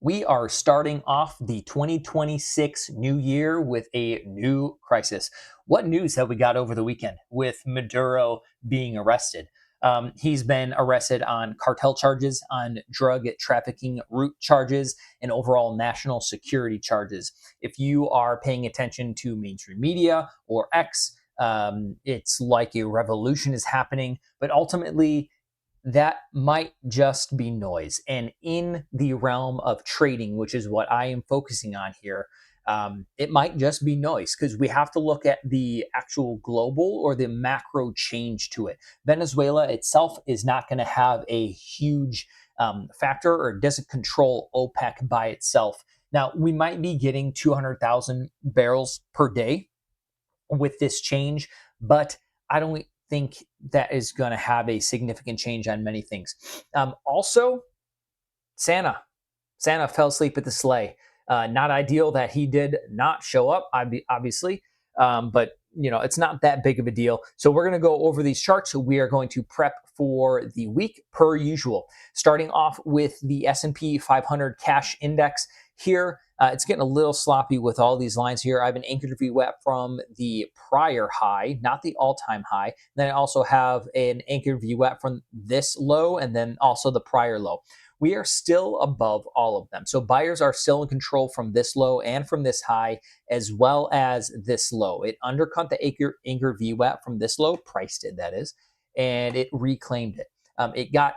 We are starting off the 2026 new year with a new crisis. What news have we got over the weekend with Maduro being arrested? He's been arrested on cartel charges, on drug trafficking route charges, and overall national security charges. If you are paying attention to mainstream media or X, it's like a revolution is happening, but ultimately, that might just be noise. And in the realm of trading, which is what I am focusing on here, it might just be noise because we have to look at the actual global or the macro change to it. Venezuela itself is not going to have a huge factor, or doesn't control OPEC by itself. Now, we might be getting 200,000 barrels per day with this change, but I don't think that is going to have a significant change on many things. Also, Santa fell asleep at the sleigh. Not ideal that he did not show up, obviously, but it's not that big of a deal. So we're going to go over these charts. We are going to prep for the week per usual, starting off with the S&P 500 cash index here. It's getting a little sloppy with all these lines here. I have an anchored VWAP from the prior high, not the all-time high. Then I also have an anchored VWAP from this low and then also the prior low. We are still above all of them. So buyers are still in control from this low and from this high, as well as this low. It undercut the anchor VWAP from this low, priced it, that is, and it reclaimed it.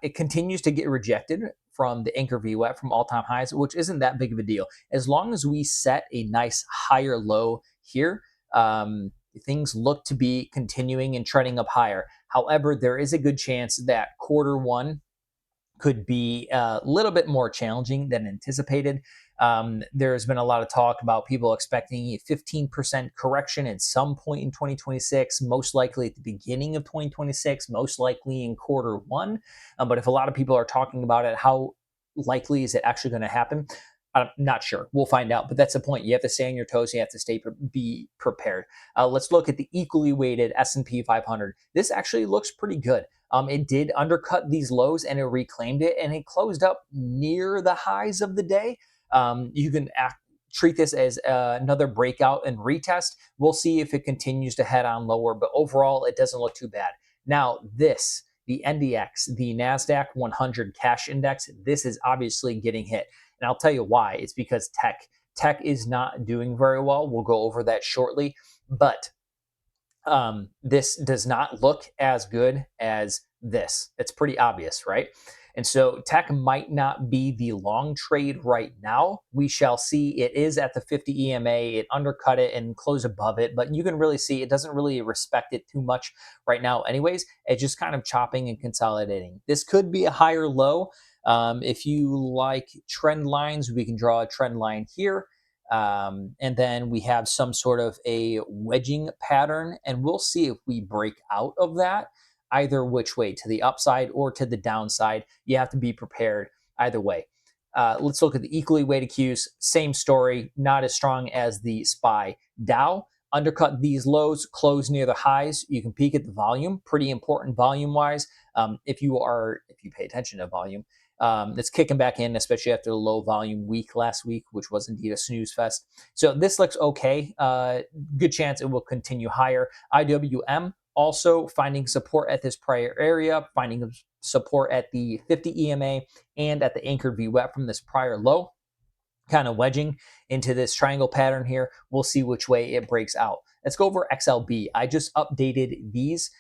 It continues to get rejected from the anchor VWAP from all-time highs, which isn't that big of a deal. As long as we set a nice higher low here, things look to be continuing and trending up higher. However, there is a good chance that quarter one could be a little bit more challenging than anticipated. There's been a lot of talk about people expecting a 15% correction at some point in 2026, most likely at the beginning of 2026, most likely in quarter one. But if a lot of people are talking about it, how likely is it actually going to happen? I'm not sure. We'll find out. But that's the point. You have to stay on your toes. You have to be prepared. Let's look at the equally weighted S&P 500. This actually looks pretty good. It did undercut these lows and it reclaimed it, and it closed up near the highs of the day. You can treat this as another breakout and retest. We'll see if it continues to head on lower, but overall, it doesn't look too bad. Now, the NDX, the NASDAQ 100 cash index, this is obviously getting hit. And I'll tell you why. It's because tech is not doing very well. We'll go over that shortly. But this does not look as good as this. It's pretty obvious, right? And so tech might not be the long trade right now. We shall see. It is at the 50 EMA. It undercut it and closed above it, but you can really see it doesn't really respect it too much right now anyways. It's just kind of chopping and consolidating. This could be a higher low. If you like trend lines, we can draw a trend line here. And then we have some sort of a wedging pattern, and we'll see if we break out of that either which way, to the upside or to the downside. You have to be prepared either way. Let's look at the equally weighted Qs. Same story, not as strong as the SPY. Dow undercut these lows, closed near the highs. You can peek at the volume, pretty important volume wise. If you pay attention to volume. It's kicking back in, especially after the low volume week last week, which was indeed a snooze fest. So this looks okay. Good chance it will continue higher. IWM also finding support at this prior area, finding support at the 50 EMA and at the anchored VWAP from this prior low, kind of wedging into this triangle pattern here. We'll see which way it breaks out. Let's go over XLB. I just updated these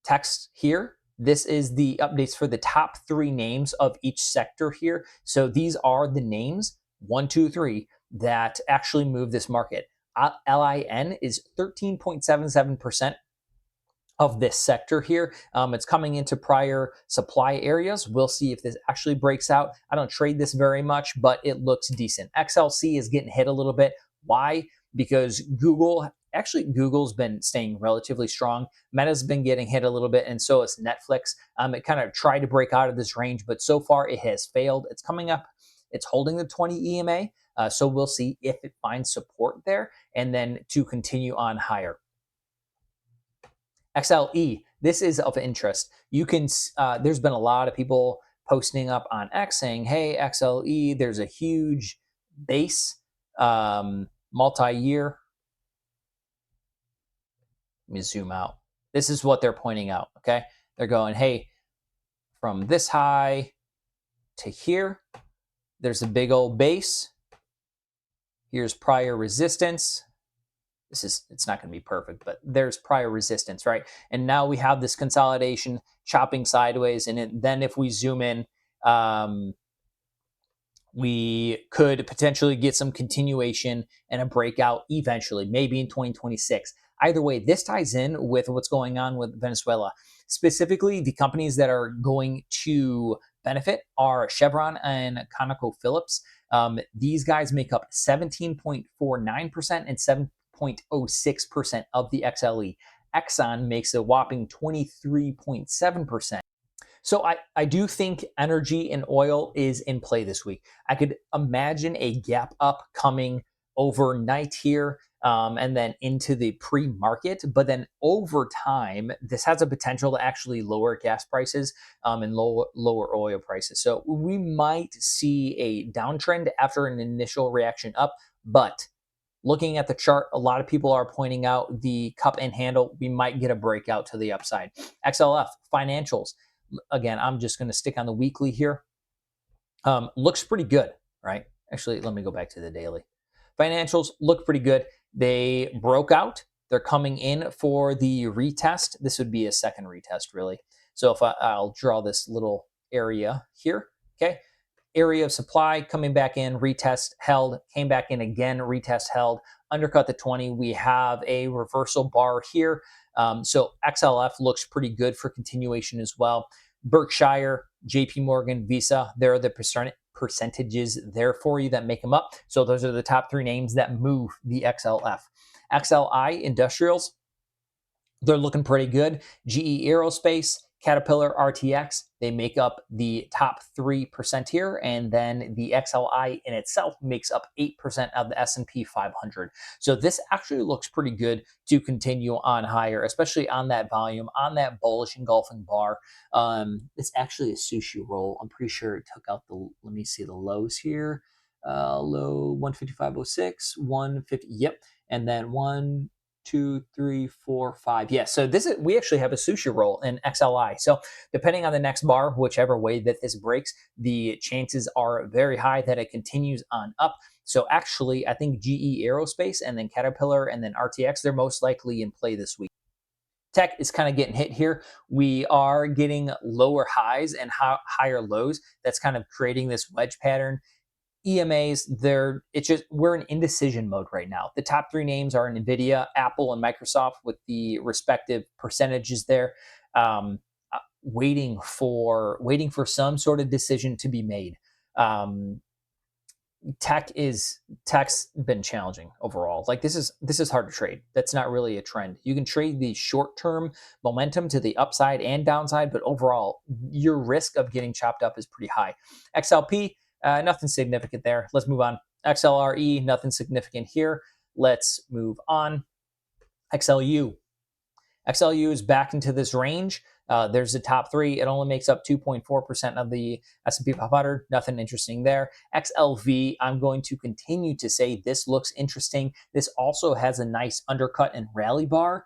texts here. This is the updates for the top 3 names of each sector here. So these are the names, 1, 2, 3, that actually move this market. LIN is 13.77% of this sector here. It's coming into prior supply areas. We'll see if this actually breaks out. I don't trade this very much, but it looks decent. XLC is getting hit a little bit. Why? Because Google's been staying relatively strong. Meta's been getting hit a little bit, and so is Netflix. It kind of tried to break out of this range, but so far it has failed. It's coming up. It's holding the 20 EMA, so we'll see if it finds support there, and then to continue on higher. XLE, this is of interest. You can. There's been a lot of people posting up on X saying, hey, XLE, there's a huge base multi-year. Let me zoom out. This is what they're pointing out, okay? They're going, hey, from this high to here, there's a big old base. Here's prior resistance. It's not going to be perfect, but there's prior resistance, right? And now we have this consolidation chopping sideways. And then if we zoom in, we could potentially get some continuation and a breakout eventually, maybe in 2026. Either way, this ties in with what's going on with Venezuela. Specifically, the companies that are going to benefit are Chevron and ConocoPhillips. These guys make up 17.49% and 7.06% of the XLE. Exxon makes a whopping 23.7%. So I do think energy and oil is in play this week. I could imagine a gap up coming overnight here and then into the pre-market. But then over time, this has a potential to actually lower gas prices and lower oil prices. So we might see a downtrend after an initial reaction up. But looking at the chart, a lot of people are pointing out the cup and handle. We might get a breakout to the upside. XLF, financials. Again, I'm just going to stick on the weekly here. Looks pretty good, right? Actually, let me go back to the daily. Financials look pretty good. They broke out. They're coming in for the retest. This would be a second retest, really. So if I'll draw this little area here, okay? Area of supply coming back in, retest held, came back in again, retest held, undercut the 20. We have a reversal bar here. So XLF looks pretty good for continuation as well. Berkshire, JP Morgan, Visa, there are the percentages there for you that make them up. So those are the top three names that move the XLF. XLI Industrials, they're looking pretty good. GE Aerospace, Caterpillar, RTX, they make up the top 3% here, and then the XLI in itself makes up 8% of the S&P 500. So this actually looks pretty good to continue on higher, especially on that volume, on that bullish engulfing bar. It's actually a sushi roll. I'm pretty sure it took out the, let me see the lows here. Low 155.06, 150, yep, and then 1, 2, 3, 4, 5. Yeah, so this is, we actually have a sushi roll in XLI. So depending on the next bar, whichever way that this breaks, the chances are very high that it continues on up. So actually, I think GE Aerospace and then Caterpillar and then RTX, they're most likely in play this week. Tech is kind of getting hit here. We are getting lower highs and higher lows. That's kind of creating this wedge pattern. EMAs, we're in indecision mode right now. The top three names are NVIDIA, Apple, and Microsoft with the respective percentages there. Waiting for some sort of decision to be made. Tech's been challenging overall. Like this is hard to trade. That's not really a trend. You can trade the short-term momentum to the upside and downside, but overall, your risk of getting chopped up is pretty high. XLP, nothing significant there. Let's move on. XLRE, nothing significant here. Let's move on. XLU. XLU is back into this range. There's the top three. It only makes up 2.4% of the S&P 500. Nothing interesting there. XLV, I'm going to continue to say this looks interesting. This also has a nice undercut and rally bar.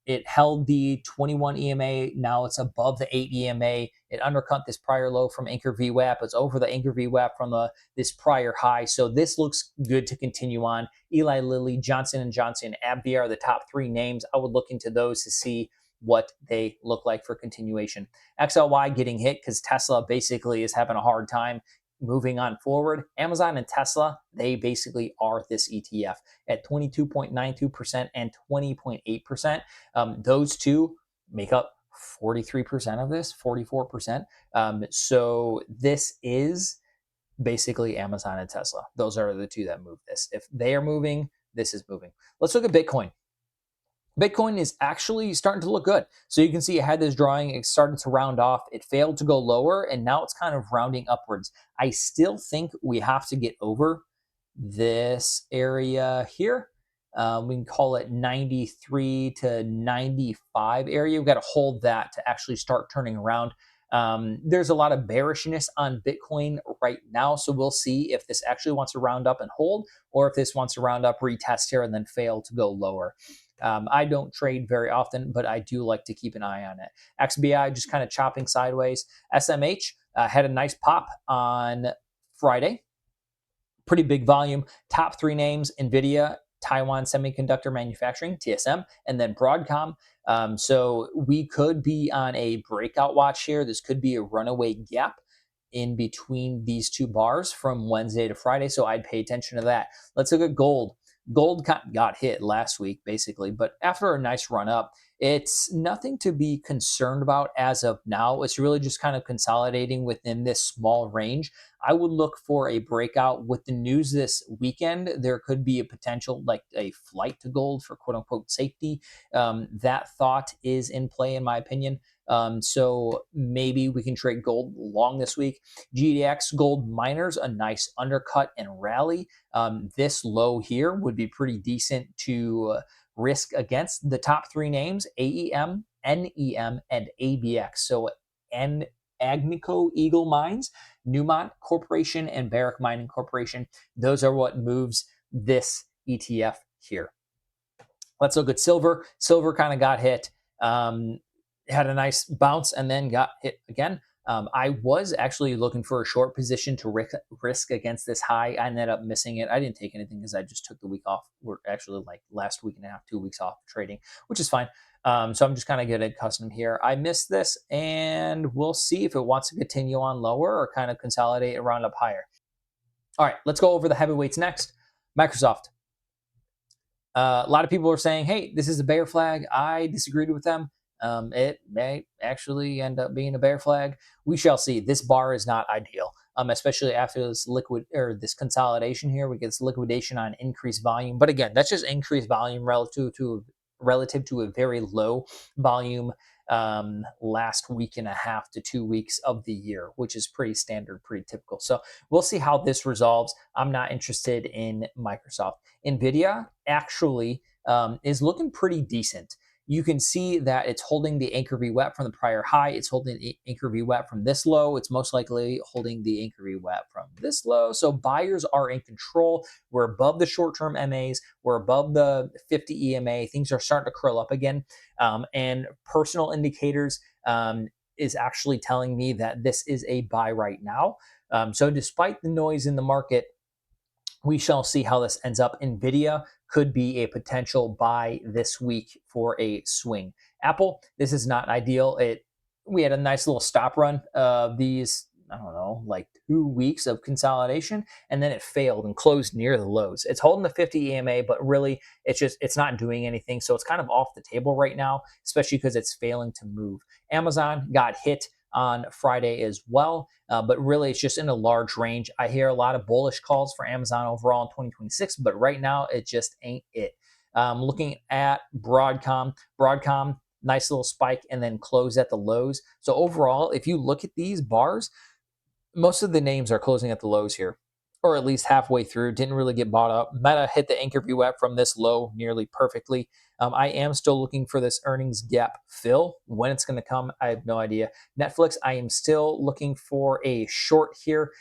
It held the 21 EMA. Now it's above the 8 EMA. It undercut this prior low from anchor VWAP. It's over the anchor VWAP from this prior high. So this looks good to continue on. Eli Lilly, Johnson & Johnson, AbbVie are the top three names. I would look into those to see what they look like for continuation. XLY getting hit because Tesla basically is having a hard time moving on forward. Amazon and Tesla, they basically are this ETF at 22.92% and 20.8%. Those two make up 43% of this, 44%. So this is basically Amazon and Tesla. Those are the two that move this. If they are moving, this is moving. Let's look at Bitcoin. Bitcoin is actually starting to look good. So you can see it had this drawing, it started to round off, it failed to go lower, and now it's kind of rounding upwards. I still think we have to get over this area here. We can call it 93 to 95 area. We've got to hold that to actually start turning around. There's a lot of bearishness on Bitcoin right now, so we'll see if this actually wants to round up and hold, or if this wants to round up, retest here, and then fail to go lower. I don't trade very often, but I do like to keep an eye on it. XBI just kind of chopping sideways. SMH had a nice pop on Friday. Pretty big volume. Top three names: NVIDIA, Taiwan Semiconductor Manufacturing, TSM, and then Broadcom. So we could be on a breakout watch here. This could be a runaway gap in between these two bars from Wednesday to Friday. So I'd pay attention to that. Let's look at gold. Gold got hit last week, basically, but after a nice run up, it's nothing to be concerned about as of now. It's really just kind of consolidating within this small range. I would look for a breakout with the news this weekend. There could be a potential, like a flight to gold for quote unquote safety. That thought is in play, in my opinion. So maybe we can trade gold long this week. GDX gold miners, a nice undercut and rally. This low here would be pretty decent to risk against. The top three names: AEM, NEM, and ABX. So Agnico Eagle Mines, Newmont Corporation, and Barrick Mining Corporation. Those are what moves this ETF here. Let's look at silver. Silver kind of got hit. Had a nice bounce and then got hit again. I was actually looking for a short position to risk against this high. I ended up missing it. I didn't take anything because I just took the week off. We're actually like last week and a half, 2 weeks off trading, which is fine. So I'm just kind of getting accustomed here. I missed this, and we'll see if it wants to continue on lower or kind of consolidate and round up higher. All right, let's go over the heavyweights next. Microsoft. A lot of people are saying, hey, this is a bear flag. I disagreed with them. It may actually end up being a bear flag. We shall see. This bar is not ideal, especially after this this consolidation here. We get this liquidation on increased volume, but again, that's just increased volume relative to a very low volume last week and a half to 2 weeks of the year, which is pretty standard, pretty typical. So we'll see how this resolves. I'm not interested in Microsoft. NVIDIA actually is looking pretty decent. You can see that it's holding the anchor VWAP from the prior high. It's holding the anchor VWAP from this low. It's most likely holding the anchor VWAP from this low. So buyers are in control. We're above the short-term MAs. We're above the 50 EMA. Things are starting to curl up again. And personal indicators is actually telling me that this is a buy right now. So despite the noise in the market, we shall see how this ends up. NVIDIA could be a potential buy this week for a swing. Apple, this is not ideal. We had a nice little stop run of these, I don't know, like 2 weeks of consolidation, and then it failed and closed near the lows. It's holding the 50 EMA, but really it's not doing anything. So it's kind of off the table right now, especially because it's failing to move. Amazon got hit on Friday as well, but really it's just in a large range. I hear a lot of bullish calls for Amazon overall in 2026, but right now it just ain't it. Looking at Broadcom, nice little spike and then close at the lows. So overall, if you look at these bars, most of the names are closing at the lows here, or at least halfway through. Didn't really get bought up. Meta hit the anchor VWAP from this low nearly perfectly. I am still looking for this earnings gap fill. When it's going to come, I have no idea. Netflix, I am still looking for a short here.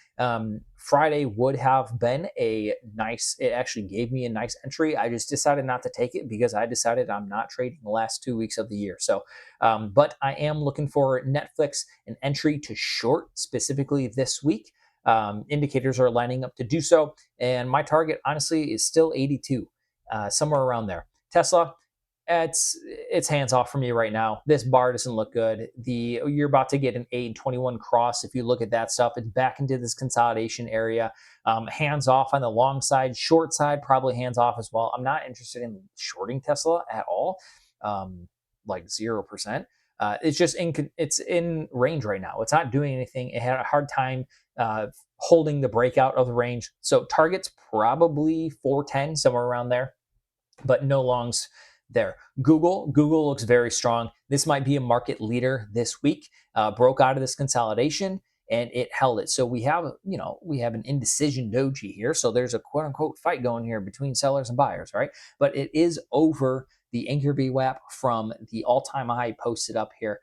Friday would have been a nice, it actually gave me a nice entry. I just decided not to take it because I decided I'm not trading the last 2 weeks of the year. So, but I am looking for Netflix, an entry to short specifically this week. Indicators are lining up to do so. And my target, honestly, is still 82, somewhere around there. Tesla, it's hands off for me right now. This bar doesn't look good. You're about to get an 8-21 cross. If you look at that stuff, it's back into this consolidation area. Hands off on the long side, short side, probably hands off as well. I'm not interested in shorting Tesla at all, like 0%. It's in range right now. It's not doing anything. It had a hard time holding the breakout of the range. So target's probably 410, somewhere around there, but no longs there. Google looks very strong. This might be a market leader this week. Broke out of this consolidation and it held it. So we have an indecision doji here. So there's a quote unquote fight going here between sellers and buyers, right? But it is over the anchor VWAP from the all-time high posted up here.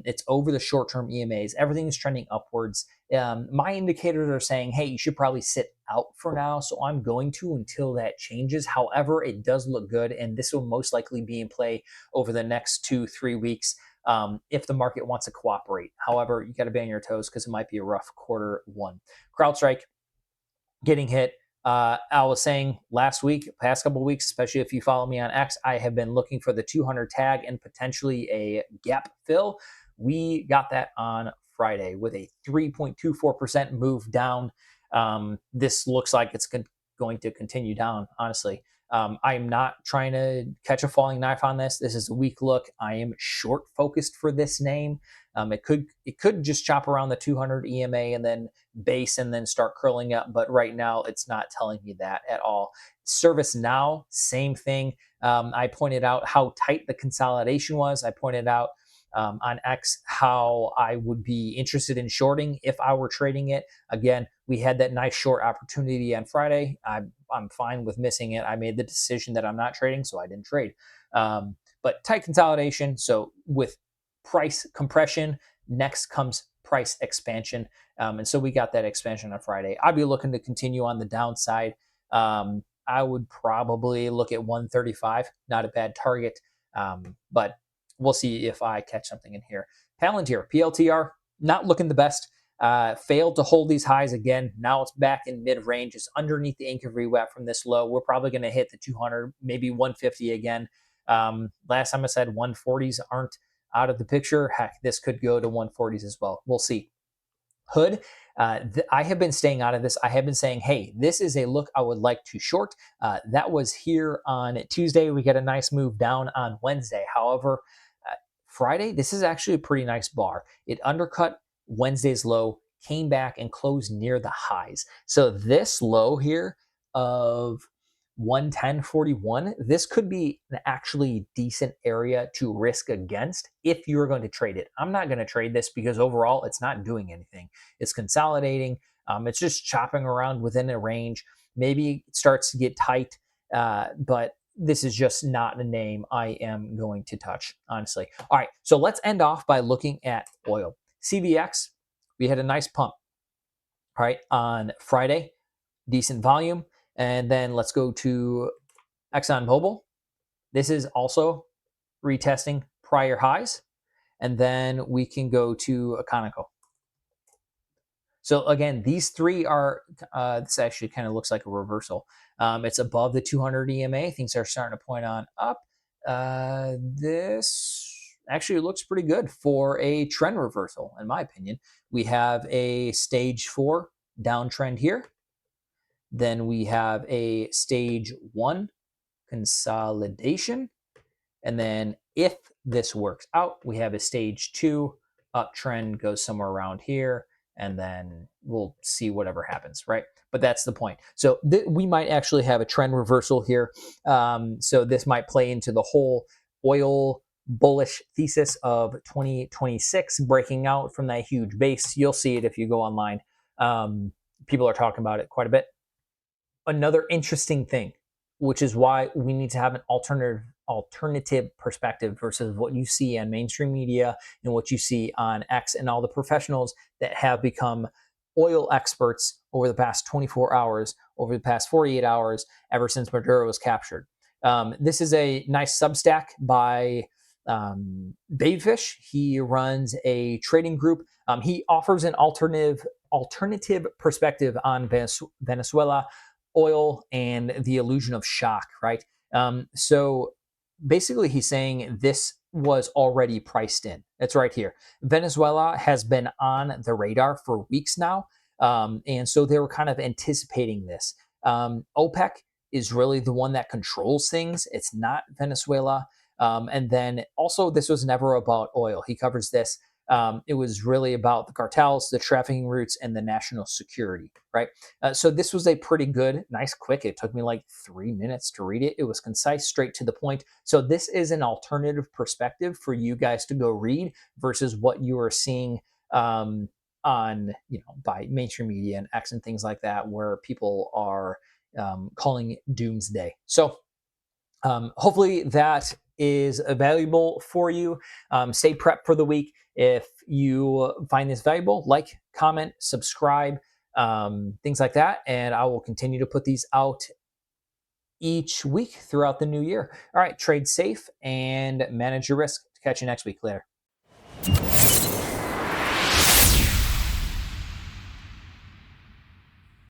It's over the short-term EMAs. Everything is trending upwards. My indicators are saying, hey, you should probably sit out for now. So I'm going to until that changes. However, it does look good, and this will most likely be in play over the next 2-3 weeks if the market wants to cooperate. However, you got to be on your toes because it might be a rough quarter 1. CrowdStrike getting hit. I was saying last week, past couple of weeks, especially if you follow me on X, I have been looking for the 200 tag and potentially a gap fill. We got that on Friday with a 3.24% move down. This looks like it's going to continue down, honestly. I'm not trying to catch a falling knife on this. This is a weak look. I am short focused for this name. It could just chop around the 200 EMA and then base and then start curling up, but right now it's not telling me that at all. ServiceNow, same thing. I pointed out how tight the consolidation was. I pointed out on X how I would be interested in shorting if I were trading it. Again, we had that nice short opportunity on Friday. I'm fine with missing it. I made the decision that I'm not trading, so I didn't trade. But tight consolidation. So with price compression, next comes price expansion. And so we got that expansion on Friday. I'd be looking to continue on the downside. I would probably look at 135, not a bad target. But we'll see if I catch something in here. Palantir, PLTR, not looking the best. Failed to hold these highs again. Now it's back in mid-range. It's underneath the anchor VWAP from this low. We're probably going to hit the 200, maybe 150 again. Last time I said 140s aren't out of the picture. Heck, this could go to 140s as well. We'll see. Hood, I have been staying out of this. I have been saying, hey, this is a look I would like to short. That was here on Tuesday. We get a nice move down on Wednesday. However, Friday, this is actually a pretty nice bar. It undercut Wednesday's low, came back and closed near the highs. So this low here of 110.41, this could be an actually decent area to risk against if you're going to trade it. I'm not going to trade this because overall it's not doing anything. It's consolidating. It's just chopping around within a range. Maybe it starts to get tight, but this is just not a name I am going to touch, honestly. All right, so let's end off by looking at oil. CVX, we had a nice pump, all right, on Friday, decent volume. And then let's go to ExxonMobil. This is also retesting prior highs. And then we can go to Conoco. So again, these three are, this actually kind of looks like a reversal. It's above the 200 EMA. Things are starting to point on up. This actually looks pretty good for a trend reversal, in my opinion. We have a stage 4 downtrend here. Then we have a stage 1 consolidation. And then if this works out, we have a stage 2 uptrend, goes somewhere around here. And then we'll see whatever happens, right? But that's the point. So we might actually have a trend reversal here. So this might play into the whole oil bullish thesis of 2026 breaking out from that huge base. You'll see it if you go online. People are talking about it quite a bit. Another interesting thing, which is why we need to have an alternative perspective versus what you see on mainstream media and what you see on X and all the professionals that have become oil experts over the past 24 hours, over the past 48 hours, ever since Maduro was captured. This is a nice Substack by Babyfish. He runs a trading group. He offers an alternative perspective on Venezuela oil and the illusion of shock, right? So basically he's saying this was already priced in. It's right here. Venezuela has been on the radar for weeks now. And so they were kind of anticipating this. OPEC is really the one that controls things. It's not Venezuela. And then also this was never about oil. He covers this. It was really about the cartels, the trafficking routes, and the national security, right? So this was a pretty good, nice, quick. It took me like 3 minutes to read it. It was concise, straight to the point. So this is an alternative perspective for you guys to go read versus what you are seeing on, by mainstream media and X and things like that, where people are calling doomsday. So Hopefully that is valuable for you. Stay prepped for the week. If you find this valuable, like, comment, subscribe, things like that. And I will continue to put these out each week throughout the new year. All right, trade safe and manage your risk. Catch you next week. Later.